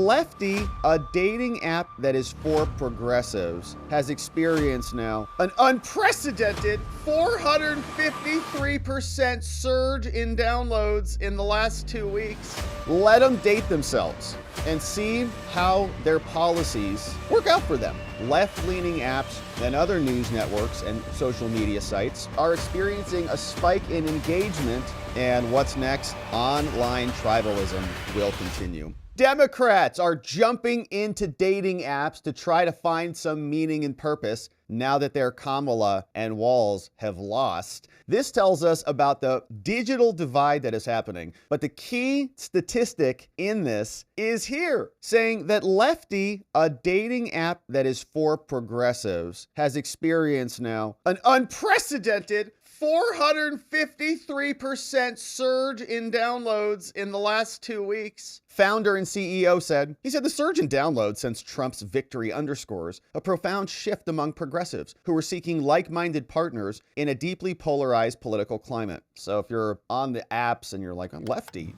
Lefty, a dating app that is for progressives, has experienced now an unprecedented 453% surge in downloads in the last 2 weeks. Let them date themselves and see how their policies work out for them. Left-leaning apps and other news networks and social media sites are experiencing a spike in engagement, and what's next? Online tribalism will continue. Democrats are jumping into dating apps to try to find some meaning and purpose now that their Kamala and Walz have lost. This tells us about the digital divide that is happening. But the key statistic in this is here, saying that Lefty, a dating app that is for progressives, has experienced now an unprecedented 453% surge in downloads in the last 2 weeks. Founder and CEO said, the surge in downloads since Trump's victory underscores a profound shift among progressives who are seeking like-minded partners in a deeply polarized political climate. So if you're on the apps and you're like a lefty,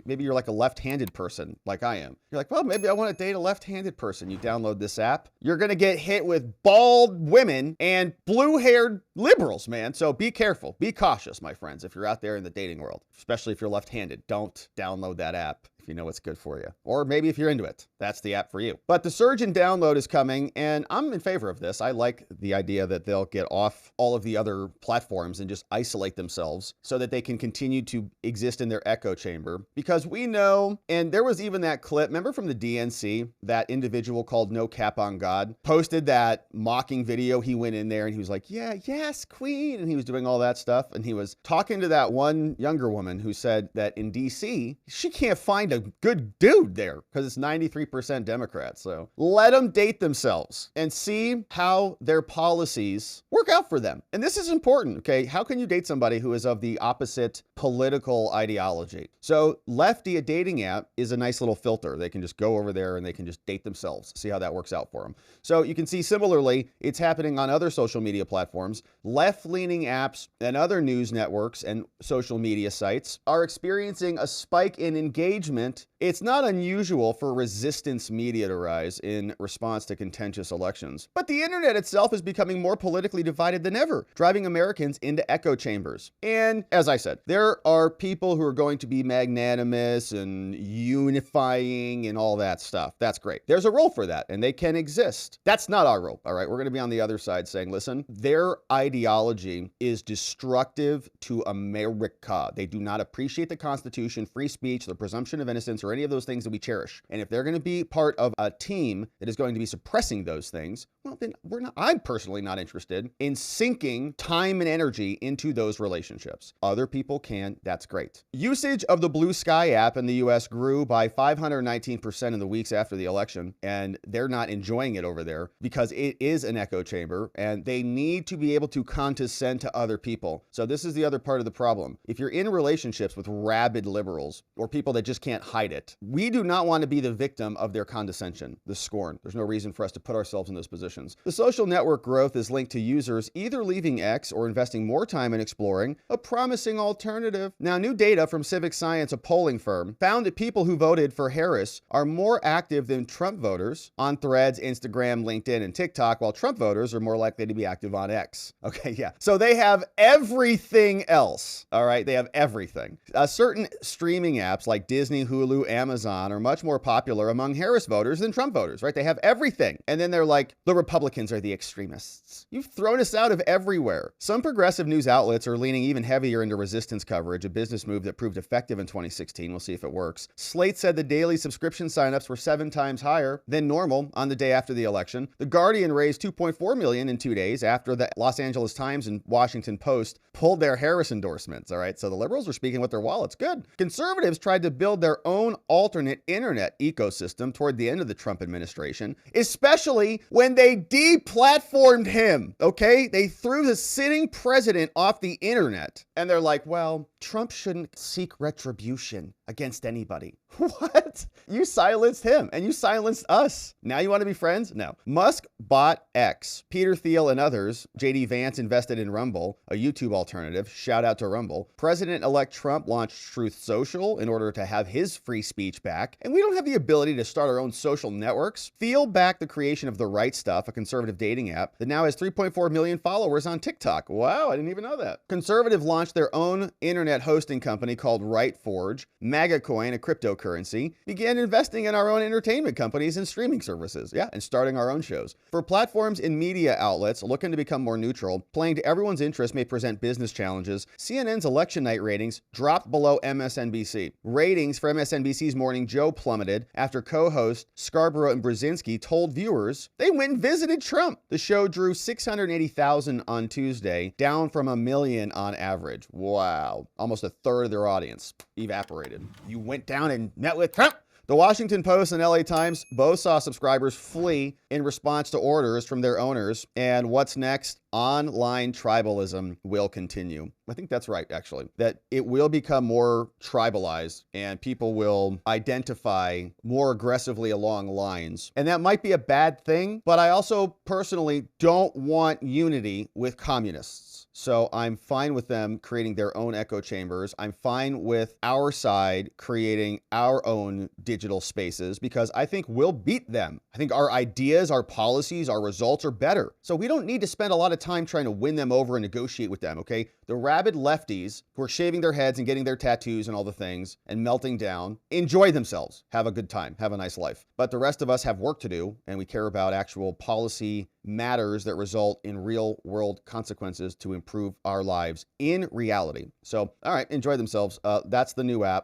maybe you're like a left-handed person like I am. You're like, well, maybe I want to date a left-handed person. You download this app. You're going to get hit with bald women and blue-haired liberals, man. So be careful. Be cautious, my friends, if you're out there in the dating world, especially if you're left-handed. Don't download that app if you know it's good for you. Or maybe if you're into it, that's the app for you. But the surge in download is coming, and I'm in favor of this. I like the idea that they'll get off all of the other platforms and just isolate themselves so that they can continue to exist in their echo chamber. Because we know, and there was even that clip, remember from the DNC, that individual called No Cap on God posted that mocking video. He went in there and he was like, yeah, yes, queen. And he was doing all that stuff. And he was talking to that one younger woman who said that in DC, she can't find a good dude there because it's 93% Democrats. So let them date themselves and see how their policies work out for them. And this is important, okay? How can you date somebody who is of the opposite political ideology? So Lefty, a dating app, is a nice little filter. They can just go over there and they can just date themselves, see how that works out for them. So you can see similarly, it's happening on other social media platforms. Left-leaning apps and other news networks and social media sites are experiencing a spike in engagement. It's not unusual for resistance media to rise in response to contentious elections. But the internet itself is becoming more politically divided than ever, driving Americans into echo chambers. And as I said, there are people who are going to be magnanimous and unifying and all that stuff. That's great. There's a role for that, and they can exist. That's not our role, all right? We're going to be on the other side saying, listen, their ideology is destructive to America. They do not appreciate the Constitution, free speech, the presumption of innocence, or any of those things that we cherish. And if they're going to be part of a team that is going to be suppressing those things, well, then I'm personally not interested in sinking time and energy into those relationships. Other people can, that's great. Usage of the Blue Sky app in the US grew by 519% in the weeks after the election, and they're not enjoying it over there because it is an echo chamber and they need to be able to condescend to other people. So this is the other part of the problem. If you're in relationships with rabid liberals or people that just can't hide it, we do not want to be the victim of their condescension, the scorn. There's no reason for us to put ourselves in those positions. The social network growth is linked to users either leaving X or investing more time in exploring a promising alternative. Now, new data from Civic Science, a polling firm, found that people who voted for Harris are more active than Trump voters on Threads, Instagram, LinkedIn, and TikTok, while Trump voters are more likely to be active on X. Okay, yeah. So they have everything else, all right? They have everything. Certain streaming apps like Disney, Hulu, Amazon are much more popular among Harris voters than Trump voters, right? They have everything. And then they're like, the Republicans are the extremists. You've thrown us out of everywhere. Some progressive news outlets are leaning even heavier into resistance coverage, a business move that proved effective in 2016. We'll see if it works. Slate said the daily subscription signups were 7 times higher than normal on the day after the election. The Guardian raised $2.4 million in 2 days after the Los Angeles Times and Washington Post pulled their Harris endorsements, all right? So the liberals are speaking with their wallets. Good. Conservatives tried to build their own alternate internet ecosystem toward the end of the Trump administration, especially when they deplatformed him, okay? They threw the sitting president off the internet, and they're like, well, Trump shouldn't seek retribution. against anybody. What? You silenced him and you silenced us. Now you want to be friends? No. Musk bought X. Peter Thiel and others. JD Vance invested in Rumble, a YouTube alternative. Shout out to Rumble. President-elect Trump launched Truth Social in order to have his free speech back. And we don't have the ability to start our own social networks. Thiel backed the creation of The Right Stuff, a conservative dating app that now has 3.4 million followers on TikTok. Wow, I didn't even know that. Conservative launched their own internet hosting company called RightForge. MagaCoin, a cryptocurrency, began investing in our own entertainment companies and streaming services. Yeah, and starting our own shows. For platforms and media outlets looking to become more neutral, playing to everyone's interest may present business challenges. CNN's election night ratings dropped below MSNBC. Ratings for MSNBC's Morning Joe plummeted after co-host Scarborough and Brzezinski told viewers they went and visited Trump. The show drew 680,000 on Tuesday, down from 1 million on average. Wow. Almost a third of their audience evaporated. You went down and met with Trump. The Washington Post and LA Times both saw subscribers flee in response to orders from their owners. And what's next? Online tribalism will continue. I think that's right, actually, that it will become more tribalized and people will identify more aggressively along lines. And that might be a bad thing, but I also personally don't want unity with communists. So I'm fine with them creating their own echo chambers. I'm fine with our side creating our own digital spaces because I think we'll beat them. I think our ideas, our policies, our results are better. So we don't need to spend a lot of time trying to win them over and negotiate with them, okay? The rabid lefties who are shaving their heads and getting their tattoos and all the things and melting down, enjoy themselves, have a good time, have a nice life. But the rest of us have work to do and we care about actual policy matters that result in real world consequences to improve our lives in reality. So, all right, enjoy themselves. That's the new app.